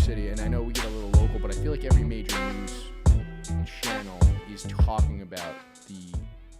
City, and I know we get a little local, but I feel like every major news channel is talking about the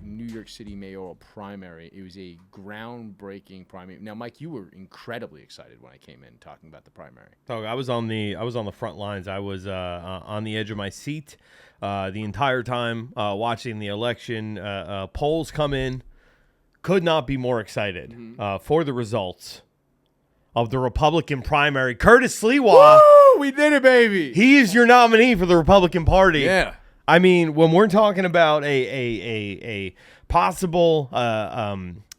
New York City mayoral primary. It was a groundbreaking primary. Now, Mike, you were incredibly excited when I came in talking about the primary. Oh, I was on the front lines. I was on the edge of my seat the entire time watching the election. Polls come in. Could not be more excited for the results of the Republican primary. Curtis Sliwa. Woo! We did it, baby. He is your nominee for the Republican Party. Yeah. I mean, when we're talking about a possible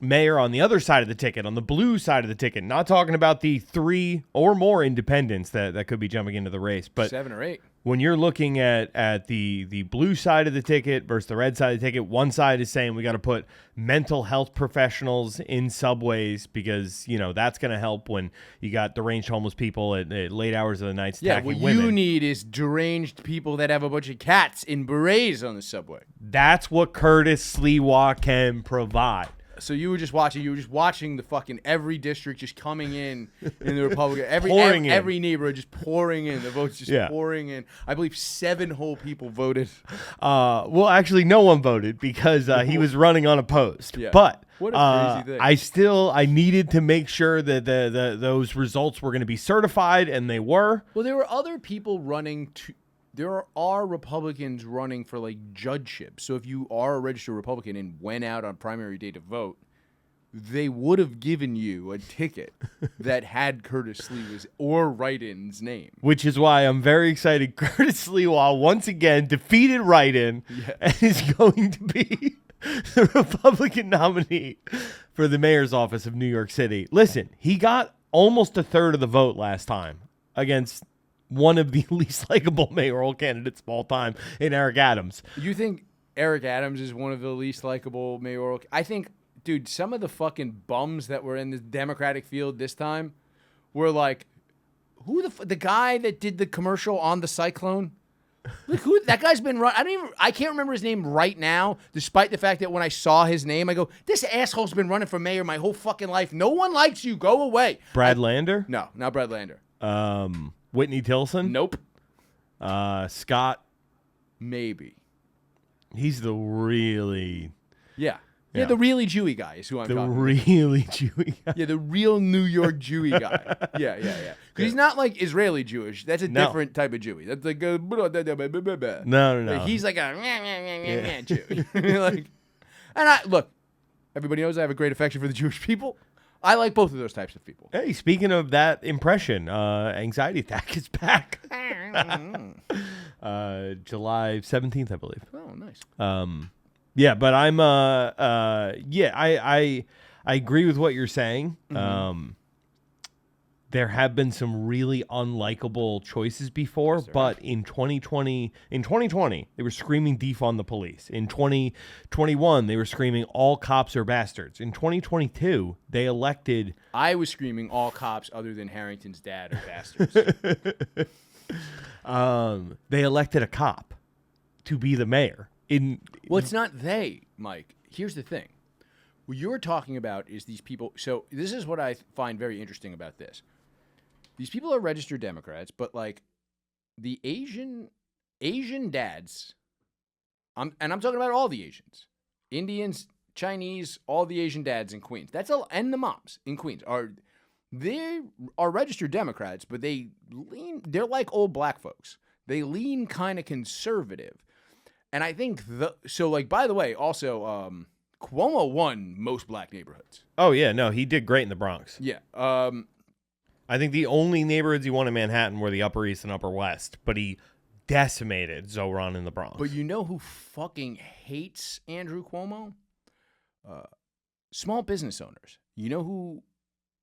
mayor on the other side of the ticket, on the blue side of the ticket, not talking about the 3 or more independents that could be jumping into the race, but 7 or 8. When you're looking at the blue side of the ticket versus the red side of the ticket, one side is saying we got to put mental health professionals in subways because, you know, that's going to help when you got deranged homeless people at late hours of the night attacking women. Yeah, what you need is deranged people that have a bunch of cats in berets on the subway. That's what Curtis Sliwa can provide. So you were just watching the fucking every district just coming in the Republican, every neighborhood just pouring in, the votes just pouring in. I believe 7 whole people voted. Well, actually, no one voted because he was running unopposed. Yeah. But what a crazy thing. I needed to make sure that those results were going to be certified, and they were. Well, there were other people running to. There are Republicans running for, like, judgeships. So if you are a registered Republican and went out on primary day to vote, they would have given you a ticket that had Curtis Sliwa's or write-in's name. Which is why I'm very excited. Curtis Sliwa, once again, defeated write-in and is going to be the Republican nominee for the mayor's office of New York City. Listen, he got almost a third of the vote last time against one of the least likable mayoral candidates of all time in Eric Adams. You think Eric Adams is one of the least likable mayoral? I think, dude, some of the fucking bums that were in the Democratic field this time were like, who the guy that did the commercial on the Cyclone? Like, who that guy's been run? I can't remember his name right now, despite the fact that when I saw his name, I go, this asshole's been running for mayor my whole fucking life. No one likes you. Go away. Brad Lander? No, not Brad Lander. Whitney Tilson? Nope. Scott? Maybe. He's the really... Yeah, the really Jewy guy is who I'm talking about. The really Jewy guy. Yeah, the real New York Jewy guy. Yeah. Because he's not like Israeli Jewish. That's a different type of Jewy. That's like a... No. He's like a... Jew. Look, everybody knows I have a great affection for the Jewish people. I like both of those types of people. Hey, speaking of that impression, Anxiety Attack is back. July 17th, I believe. Oh, nice. Yeah, but I'm I agree with what you're saying. Mm-hmm. There have been some really unlikable choices before, but in 2020, they were screaming defund the police. In 2021, they were screaming all cops are bastards. In 2022, they elected... I was screaming all cops other than Harrington's dad are bastards. They elected a cop to be the mayor. Well, it's not they, Mike. Here's the thing. What you're talking about is these people. So this is what I find very interesting about this. These people are registered Democrats, but like the Asian dads, and I'm talking about all the Asians, Indians, Chinese, all the Asian dads in Queens. And the moms in Queens they are registered Democrats, but they're like old black folks. They lean kind of conservative. And I think by the way, also Cuomo won most black neighborhoods. Oh yeah, no, he did great in the Bronx. Yeah. I think the only neighborhoods he won in Manhattan were the Upper East and Upper West, but he decimated Zohran in the Bronx. But you know who fucking hates Andrew Cuomo? Small business owners. You know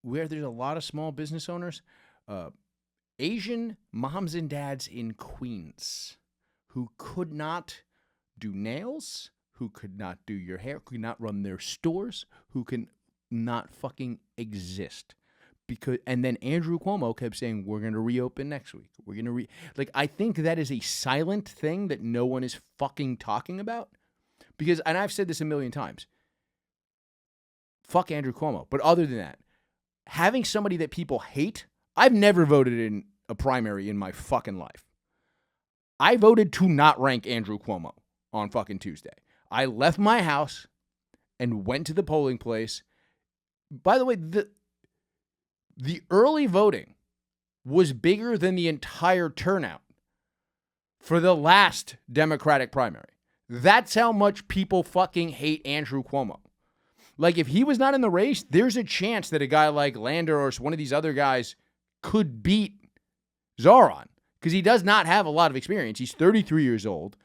where there's a lot of small business owners? Asian moms and dads in Queens who could not do nails, who could not do your hair, could not run their stores, who can not fucking exist. And then Andrew Cuomo kept saying, we're going to reopen next week. We're going to I think that is a silent thing that no one is fucking talking about. Because, and I've said this a million times, fuck Andrew Cuomo. But other than that, having somebody that people hate, I've never voted in a primary in my fucking life. I voted to not rank Andrew Cuomo on fucking Tuesday. I left my house and went to the polling place. By the way, the early voting was bigger than the entire turnout for the last Democratic primary. That's how much people fucking hate Andrew Cuomo. Like, if he was not in the race, there's a chance that a guy like Lander or one of these other guys could beat Zohran, because he does not have a lot of experience. He's 33 years old.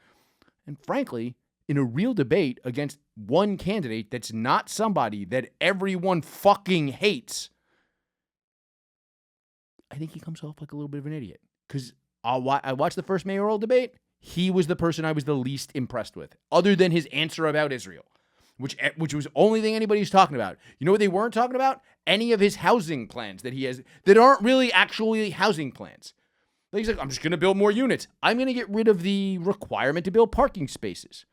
And frankly, in a real debate against one candidate that's not somebody that everyone fucking hates, I think he comes off like a little bit of an idiot. Because I watched the first mayoral debate. He was the person I was the least impressed with, other than his answer about Israel, which was the only thing anybody was talking about. You know what they weren't talking about? Any of his housing plans that he has that aren't really actually housing plans. Like, he's like, I'm just going to build more units. I'm going to get rid of the requirement to build parking spaces.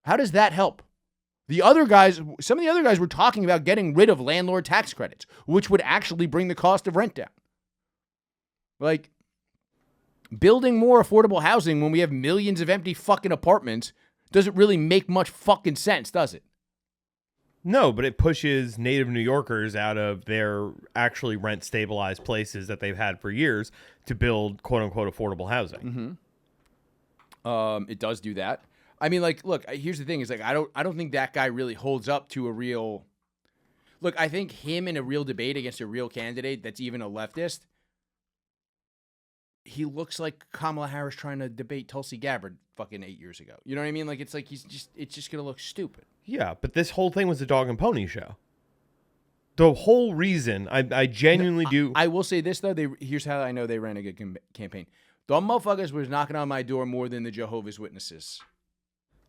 How does that help? Some of the other guys were talking about getting rid of landlord tax credits, which would actually bring the cost of rent down. Like, building more affordable housing when we have millions of empty fucking apartments doesn't really make much fucking sense, does it? No, but it pushes native New Yorkers out of their actually rent-stabilized places that they've had for years to build quote-unquote affordable housing. Mm-hmm. It does do that. I mean, like, look, here's the thing: is like I don't think that guy really holds up to a real. Look, I think him in a real debate against a real candidate that's even a leftist, he looks like Kamala Harris trying to debate Tulsi Gabbard fucking 8 years ago. You know what I mean? Like, it's like it's just gonna look stupid. Yeah, but this whole thing was a dog and pony show. The whole reason, I genuinely do. I will say this, though. Here's how I know they ran a good campaign. The motherfuckers was knocking on my door more than the Jehovah's Witnesses.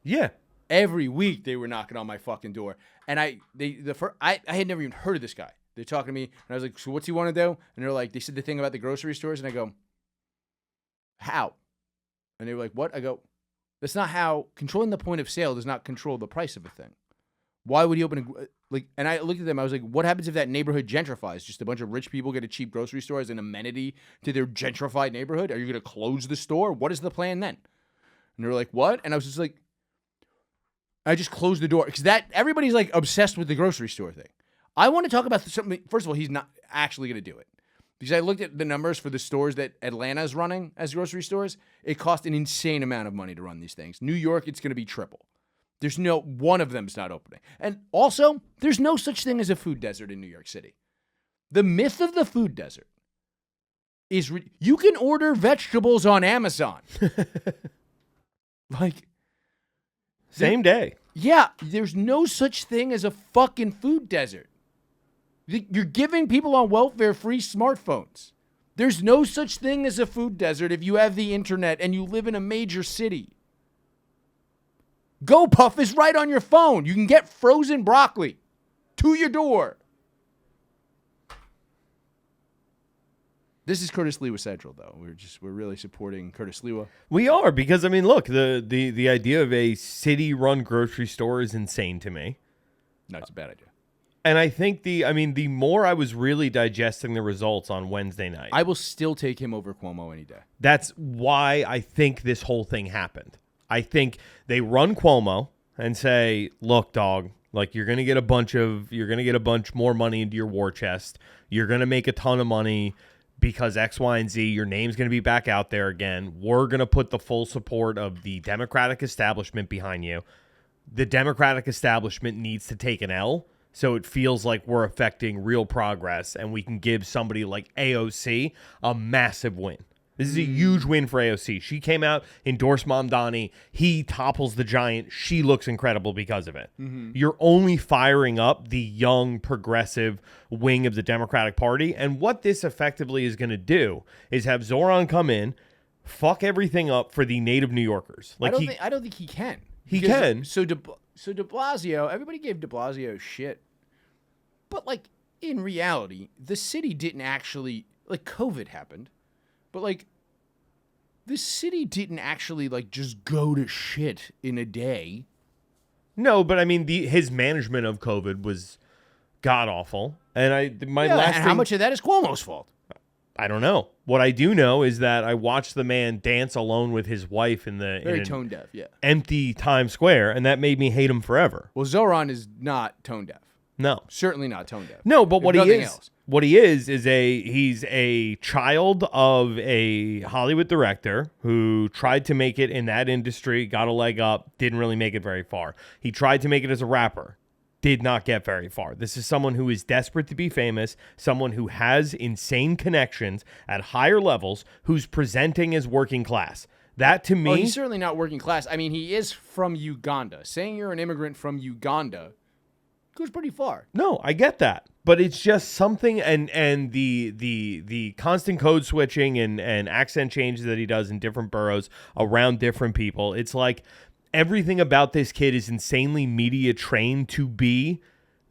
Yeah. Every week they were knocking on my fucking door. And I had never even heard of this guy. They're talking to me, and I was like, so what's he want to do? And they're like, they said the thing about the grocery stores, and I go, how? And they were like, what? I go, that's not how. Controlling the point of sale does not control the price of a thing. Why would he open and I looked at them, I was like, what happens if that neighborhood gentrifies? Just a bunch of rich people get a cheap grocery store as an amenity to their gentrified neighborhood? Are you going to close the store? What is the plan then? And they were like, what? And I was just like, I just closed the door. Because everybody's like obsessed with the grocery store thing. I want to talk about something. First of all, he's not actually going to do it. Because I looked at the numbers for the stores that Atlanta's running as grocery stores. It cost an insane amount of money to run these things. New York, it's going to be triple. There's no one of them's not opening. And also, there's no such thing as a food desert in New York City. The myth of the food desert is you can order vegetables on Amazon. Like, same day. Yeah, there's no such thing as a fucking food desert. You're giving people on welfare free smartphones. There's no such thing as a food desert if you have the internet and you live in a major city. GoPuff is right on your phone. You can get frozen broccoli to your door. This is Curtis Lewa Central, though. We're really supporting Curtis Lewa. We are, because I mean, look, the idea of a city-run grocery store is insane to me. No, it's a bad idea. And I think the more I was really digesting the results on Wednesday night, I will still take him over Cuomo any day. That's why I think this whole thing happened. I think they run Cuomo and say, look, dog, like you're going to get a bunch more money into your war chest. You're going to make a ton of money because X, Y, and Z, your name's going to be back out there again. We're going to put the full support of the Democratic establishment behind you. The Democratic establishment needs to take an L, so it feels like we're affecting real progress, and we can give somebody like AOC a massive win. This is a huge win for AOC. She came out, endorsed Mamdani. He topples the giant. She looks incredible because of it. Mm-hmm. You're only firing up the young, progressive wing of the Democratic Party. And what this effectively is going to do is have Zohran come in, fuck everything up for the native New Yorkers. Like I don't think he can. He can. So De Blasio, everybody gave De Blasio shit. But, like, in reality, the city didn't actually, like, COVID happened. But, like, the city didn't actually, like, just go to shit in a day. No, but, I mean, his management of COVID was god-awful. And how much of that is Cuomo's fault? I don't know. What I do know is that I watched the man dance alone with his wife in Very tone deaf, yeah. empty Times Square, and that made me hate him forever. Well, Zohran is not tone deaf. No. Certainly not tone deaf. No, but what he is he's a child of a Hollywood director who tried to make it in that industry, got a leg up, didn't really make it very far. He tried to make it as a rapper. Did not get very far. This is someone who is desperate to be famous, someone who has insane connections at higher levels, who's presenting as working class. That to me... he's certainly not working class. I mean, he is from Uganda. Saying you're an immigrant from Uganda goes pretty far. No, I get that. But it's just something, and the constant code switching and accent changes that he does in different boroughs around different people. It's like... Everything about this kid is insanely media trained to be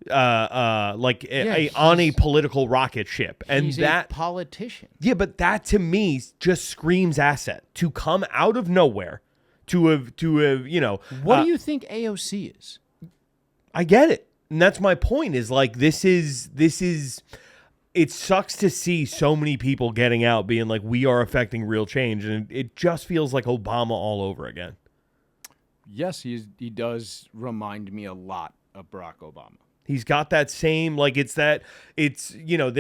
on a political rocket ship, and he's a politician. Yeah, but that to me just screams asset to come out of nowhere, to have What do you think AOC is? I get it, and that's my point. Is like this is. It sucks to see so many people getting out, being like, "We are affecting real change," and it just feels like Obama all over again. Yes, he does remind me a lot of Barack Obama. He's got that same, like, there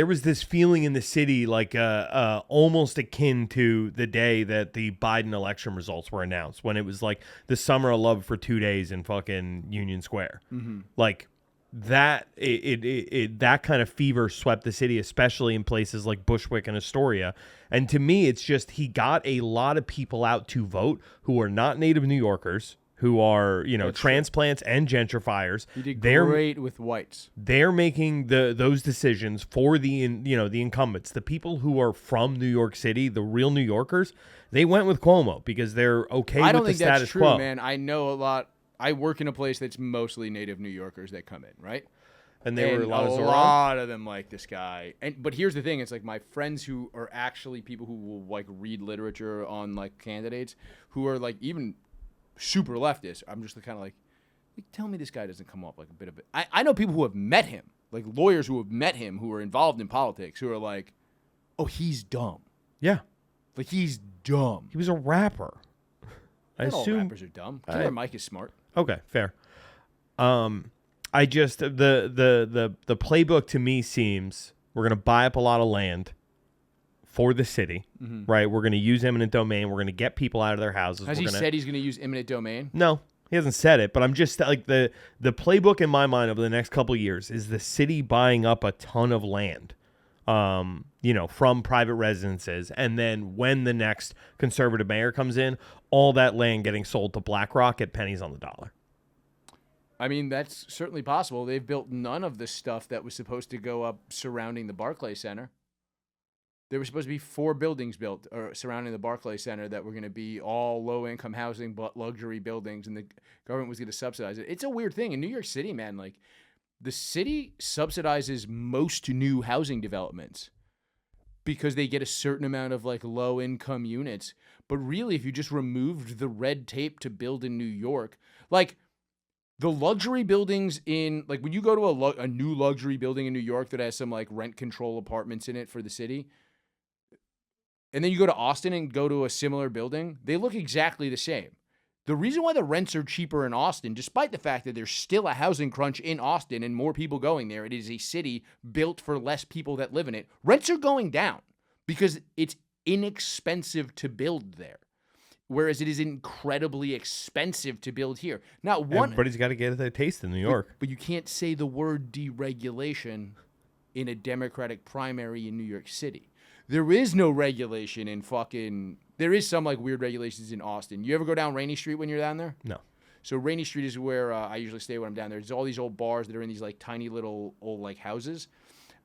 was this feeling in the city, like, almost akin to the day that the Biden election results were announced, when it was like the summer of love for 2 days in fucking Union Square. Mm-hmm. Like that, that kind of fever swept the city, especially in places like Bushwick and Astoria. And to me, it's just, he got a lot of people out to vote who are not native New Yorkers, who are, transplants and gentrifiers. He did great with whites. They're making those decisions for the incumbents. The people who are from New York City, the real New Yorkers, they went with Cuomo because they're okay with the status quo. I don't think that's true, man. I know a lot. I work in a place that's mostly native New Yorkers that come in, right? And there were a lot of Zohran? A lot of them like this guy. But here's the thing. It's like my friends who are actually people who will like read literature on like candidates who are like even super leftist. I'm just kind of like, tell me this guy doesn't come off like a bit of it. I know people who have met him, like lawyers who have met him who are involved in politics who are like, oh, he's dumb. Yeah. Like he's dumb. He was a rapper. Not all rappers are dumb. Killer Mike is smart. Okay, fair. I just the playbook to me seems we're gonna buy up a lot of land for the city, right? We're going to use eminent domain. We're going to get people out of their houses. Has he said he's going to use eminent domain? No, he hasn't said it, but I'm just like the playbook in my mind over the next couple of years is the city buying up a ton of land, from private residences. And then when the next conservative mayor comes in, all that land getting sold to BlackRock at pennies on the dollar. I mean, that's certainly possible. They've built none of the stuff that was supposed to go up surrounding the Barclays Center. There were supposed to be 4 buildings built surrounding the Barclays Center that were going to be all low-income housing but luxury buildings, and the government was going to subsidize it. It's a weird thing. In New York City, man, like, the city subsidizes most new housing developments because they get a certain amount of, like, low-income units. But really, if you just removed the red tape to build in New York, like, the luxury buildings in, like, when you go to a new luxury building in New York that has some, like, rent control apartments in it for the city, and then you go to Austin and go to a similar building, they look exactly the same. The reason why the rents are cheaper in Austin, despite the fact that there's still a housing crunch in Austin and more people going there, it is a city built for less people that live in it, rents are going down because it's inexpensive to build there. Whereas it is incredibly expensive to build here. Everybody's got to get a taste in New York. But you can't say the word deregulation in a Democratic primary in New York City. There is no regulation in there is some like weird regulations in Austin. You ever go down Rainey Street when you're down there? No. So Rainey Street is where I usually stay when I'm down there. There's all these old bars that are in these like tiny little old like houses.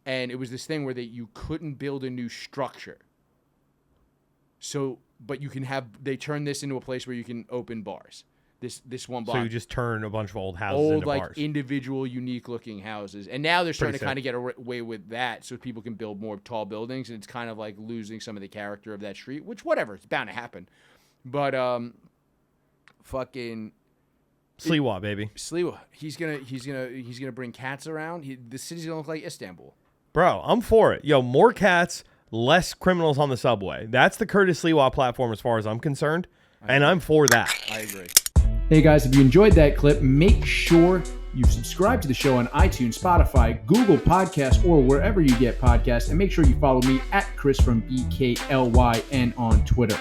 And it was this thing where you couldn't build a new structure. So, but they turn this into a place where you can open bars. This one block. So you just turn a bunch of old houses into like bars. individual, unique-looking houses, and now they're starting to kind of get away with that, so people can build more tall buildings, and it's kind of like losing some of the character of that street. Which, whatever, it's bound to happen. But fucking Sliwa, baby. Sliwa, he's gonna bring cats around. The city's gonna look like Istanbul. Bro, I'm for it. Yo, more cats, less criminals on the subway. That's the Curtis Lewa platform as far as I'm concerned, and I'm for that. I agree. Hey guys, if you enjoyed that clip, make sure you subscribe to the show on iTunes, Spotify, Google Podcasts, or wherever you get podcasts. And make sure you follow me at Chris from BKLYN on Twitter.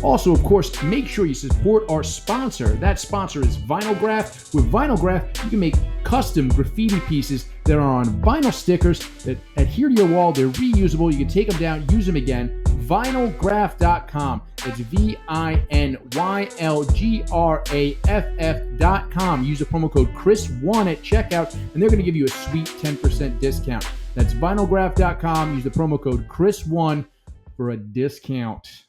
Also, of course, make sure you support our sponsor. That sponsor is Vinylgraph. With Vinylgraph, you can make custom graffiti pieces that are on vinyl stickers that adhere to your wall. They're reusable. You can take them down, use them again. Vinylgraph.com. It's VINYLGRAFF.com. Use the promo code Chris1 at checkout, and they're going to give you a sweet 10% discount. That's vinylgraph.com. Use the promo code Chris1 for a discount.